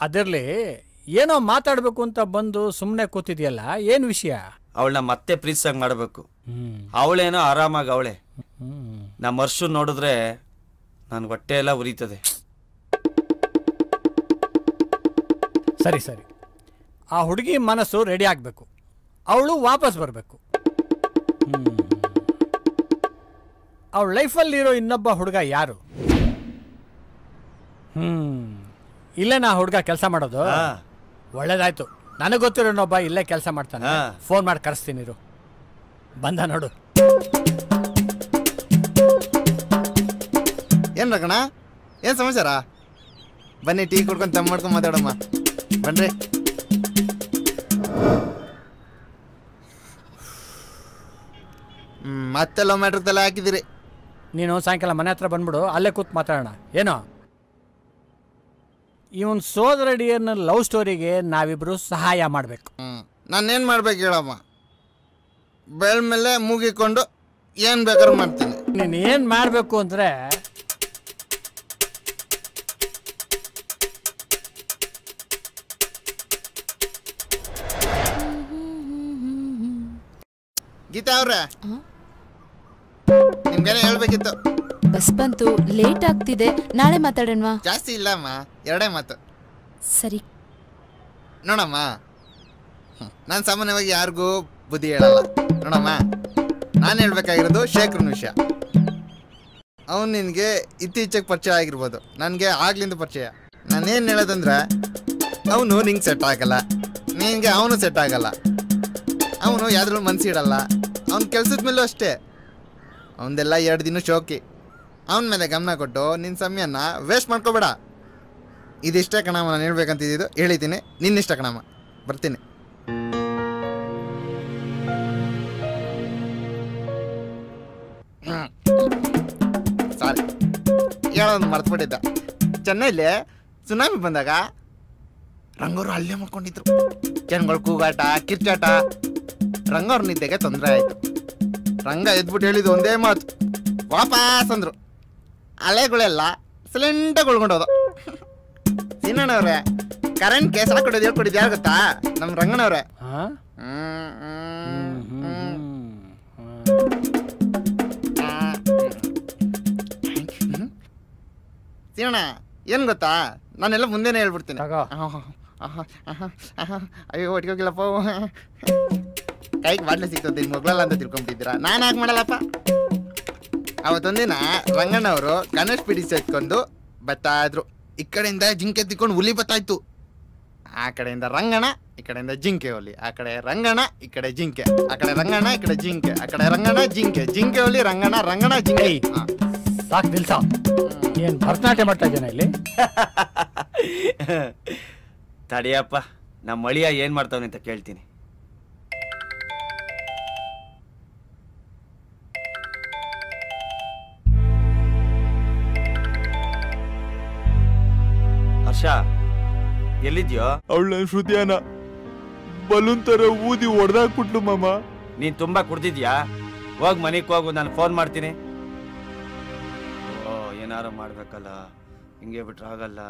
ಅದರಲ್ಲಿ ಏನೋ ಮಾತಾಡಬೇಕು ಅಂತ ಬಂದು ಸುಮ್ಮನೆ ಕೂತಿದ್ಯಲ್ಲ, ಏನು ವಿಷಯ? ಅವಳನ್ನ ಮತ್ತೆ ಪ್ರೀತಿಸಂಗ್ ಮಾಡಬೇಕು. ಅವಳೇನೋ ಆರಾಮಾಗಿ ಅವಳೆ. ನಮ್ಮ ವರ್ಷ ನೋಡಿದ್ರೆ ನನ್ ಹೊಟ್ಟೆ ಎಲ್ಲ ಉರಿತದೆ. ಸರಿ ಸರಿ, ಆ ಹುಡುಗಿ ಮನಸ್ಸು ರೆಡಿ ಆಗಬೇಕು, ಅವಳು ವಾಪಸ್ ಬರಬೇಕು. ಅವಳ ಲೈಫಲ್ಲಿರೋ ಇನ್ನೊಬ್ಬ ಹುಡುಗ ಯಾರು? ಇಲ್ಲೇ ನಾ ಹುಡುಗ ಕೆಲಸ ಮಾಡೋದು. ಒಳ್ಳೇದಾಯ್ತು, ನನಗೆ ಗೊತ್ತಿರೋ ಇನ್ನೊಬ್ಬ ಇಲ್ಲೇ ಕೆಲಸ ಮಾಡ್ತಾನೆ. ಫೋನ್ ಮಾಡಿ ಕರೆಸ್ತೀನಿ ಇರು. ಬಂದ ನೋಡು. ಏನ್ ರಕಣ, ಏನ್ ಸಮಾಚಾರ? ಬನ್ನಿ ಟೀ ಕುಡ್ಕೊಂಡು ತಮ್ಮ ಮಾಡ್ಕೊಂಡು ಮಾತಾಡಮ್ಮ. ಬನ್ರಿ. ಮತ್ತೆ ಲವ್ ಮ್ಯಾಟ್ರ್ ತಲೆ ಹಾಕಿದಿರಿ. ನೀನು ಸಾಯಂಕಾಲ ಮನೆ ಹತ್ರ ಬಂದ್ಬಿಡು, ಅಲ್ಲೇ ಕೂತ್ ಮಾತಾಡೋಣ. ಏನೋ ಇವನ್ ಸೋದರಡಿಯನ್ನ ಲವ್ ಸ್ಟೋರಿಗೆ ನಾವಿಬ್ರು ಸಹಾಯ ಮಾಡಬೇಕು. ನಾನೇನ್ ಮಾಡ್ಬೇಕು ಹೇಳಮ್ಮ? ಬೆಳ್ಮೇಲೆ ಮುಗಿಕೊಂಡು ಏನ್ ಬೇಕಾದ್ರೂ ಮಾಡ್ತೀನಿ. ನೀನು ಏನ್ ಮಾಡಬೇಕು ಅಂದ್ರೆ, ಗೀತಾ ಅವ್ರೆ, ನಿಮ್ಗೇನೆ ಹೇಳ್ಬೇಕಿತ್ತು. ಬಸ್ ಬಂತು, ಲೇಟ್ ಆಗ್ತಿದೆ, ನಾಳೆ ಮಾತಾಡೋಣವಾ? ಜಾಸ್ತಿ ಇಲ್ಲಮ್ಮ, ಎರಡೇ ಮಾತು. ಸರಿ ನೋಡಮ್ಮ, ನಾನು ಸಾಮಾನ್ಯವಾಗಿ ಯಾರಿಗೂ ಬುದ್ಧಿ ಹೇಳಲ್ಲ. ನೋಡಮ್ಮ, ನಾನು ಹೇಳ್ಬೇಕಾಗಿರೋದು ಶೇಖರ್ನ ವಿಷಯ. ಅವನು ನಿನಗೆ ಇತ್ತೀಚೆಗೆ ಪರಿಚಯ ಆಗಿರ್ಬೋದು, ನನಗೆ ಆಗ್ಲಿಂದ ಪರಿಚಯ. ನಾನೇನು ಹೇಳೋದಂದ್ರೆ, ಅವನು ನಿಂಗೆ ಸೆಟ್ ಆಗಲ್ಲ, ನಿನಗೆ ಅವನು ಸೆಟ್ ಆಗಲ್ಲ. ಅವನು ಯಾವ್ದ್ರಲ್ಲೂ ಮನಸ್ಸಿಡಲ್ಲ. ಅವ್ನ ಕೆಲ್ಸದ ಮೇಲೂ ಅಷ್ಟೇ. ಅವನದೆಲ್ಲ 2 ದಿನ ಶೋಕಿ. ಅವನ ಮೇಲೆ ಗಮನ ಕೊಟ್ಟು ನಿನ್ನ ಸಮಯನ ವೇಸ್ಟ್ ಮಾಡ್ಕೋಬೇಡ. ಇದಿಷ್ಟೇ ಕಣಮ್ಮ ನಾನು ಹೇಳ್ಬೇಕಂತಿದ್ದು. ಹೇಳಿದ್ದೀನಿ, ನಿನ್ನಿಷ್ಟ ಕಣಮ್ಮ. ಬರ್ತೀನಿ. ಸಾರಿ, ಹೇಳೋದು ಮರ್ತ್ಬಿಟ್ಟಿದ್ದ. ಚೆನ್ನೈಲಿ ಸುನಾಮಿ ಬಂದಾಗ ರಂಗವ್ರು ಅಲ್ಲೇ ಮಾಡ್ಕೊಂಡಿದ್ರು. ಜನಗಳು ಕೂಗಾಟ, ಕಿರ್ಚಾಟ. ರಂಗವ್ರ ನಿದ್ದೆಗೆ ತೊಂದರೆ ಆಯಿತು. ರಂಗ ಎದ್ಬಿಟ್ಟು ಹೇಳಿದ್ದು ಒಂದೇ ಮಾತು, ವಾಪಸ್ ಅಂದ್ರು. ಅಲೆಗಳೆಲ್ಲ ಸಿಲಿಂಡರ್ ಉಳ್ಕೊಂಡೋದು. ಸೀನಣ್ಣವ್ರೆ, ಕರೆಂಟ್ ಕೇಸ್ ಹಾಕೊಡೋದು ಹೇಳ್ಕೊಡಿದ್ದು ಯಾರು ಗೊತ್ತಾ? ನಮ್ಮ ರಂಗನವ್ರೆ. ಸೀನಣ್ಣ, ಏನು ಗೊತ್ತಾ, ನಾನೆಲ್ಲ ಮುಂದೆನೇ ಹೇಳ್ಬಿಡ್ತೀನಿ. ಅಯ್ಯೋ ಒಟ್ಟಿಗೋಗಿಲ್ಲಪ್ಪ, ಕೈಗೆ ಬಾಟ್ಲೆ ಸಿಗ್ತದೆ, ಮಗಳಲ್ಲ ಅಂತ ತಿಳ್ಕೊಂಬಿಟ್ಟಿದ್ದೀರಾ. ನಾನು ಯಾಕೆ ಮಾಡಲ್ಲಪ್ಪ? ಅವತ್ತೊಂದಿನ ರಂಗಣ್ಣವರು ಗಣೇಶ್ ಪಿಡಿ ಎತ್ಕೊಂಡು ಬರ್ತಾ ಇದ್ರು. ಈ ಕಡೆಯಿಂದ ಜಿಂಕೆ ತಿಕ್ಕೊಂಡು ಹುಲಿ ಬರ್ತಾಯಿತ್ತು. ಆ ಕಡೆಯಿಂದ ರಂಗಣ, ಈ ಕಡೆಯಿಂದ ಜಿಂಕೆ ಹುಲಿ. ಆ ಕಡೆ ರಂಗಣ, ಈ ಕಡೆ ಜಿಂಕೆ. ಆ ಕಡೆ ರಂಗಣ, ಈ ಕಡೆ ಜಿಂಕೆ. ಆ ಕಡೆ ರಂಗಣ, ಜಿಂಕೆ. ಜಿಂಕೆ ಹುಲಿ, ರಂಗಣ, ರಂಗಣ, ಜಿಂಕೆ. ಸಾಕು ನಿಲ್ಸ. ಏನು ಭರತನಾಟ್ಯ ಮಾಡ್ತಾ ಇದ್ದೇನೆ ಇಲ್ಲಿ? ತಡಿಯಪ್ಪ, ನಮ್ಮ ಅಳಿಯ ಏನ್ ಮಾಡ್ತಾವನೆ ಅಂತ ಕೇಳ್ತೀನಿ. ಹರ್ಷ, ಎಲ್ಲಿದ್ಯೋ? ಅವಳ ಶ್ರುತಿಯನ ಬಲೂನ್ ತರ ಊದಿ ಹೊಡೆದಾಕ್ಬಿಟ್ಲು ಮಾಮ. ನೀನ್ ತುಂಬಾ ಕುಡ್ದಿದ್ಯಾ? ಹೋಗ್ ಮನೆಗೆ ಹೋಗು, ನಾನು ಫೋನ್ ಮಾಡ್ತೀನಿ. ಓ, ಏನಾರು ಮಾಡ್ಬೇಕಲ್ಲ, ಹಿಂಗೆ ಬಿಟ್ರೆ ಆಗಲ್ಲ.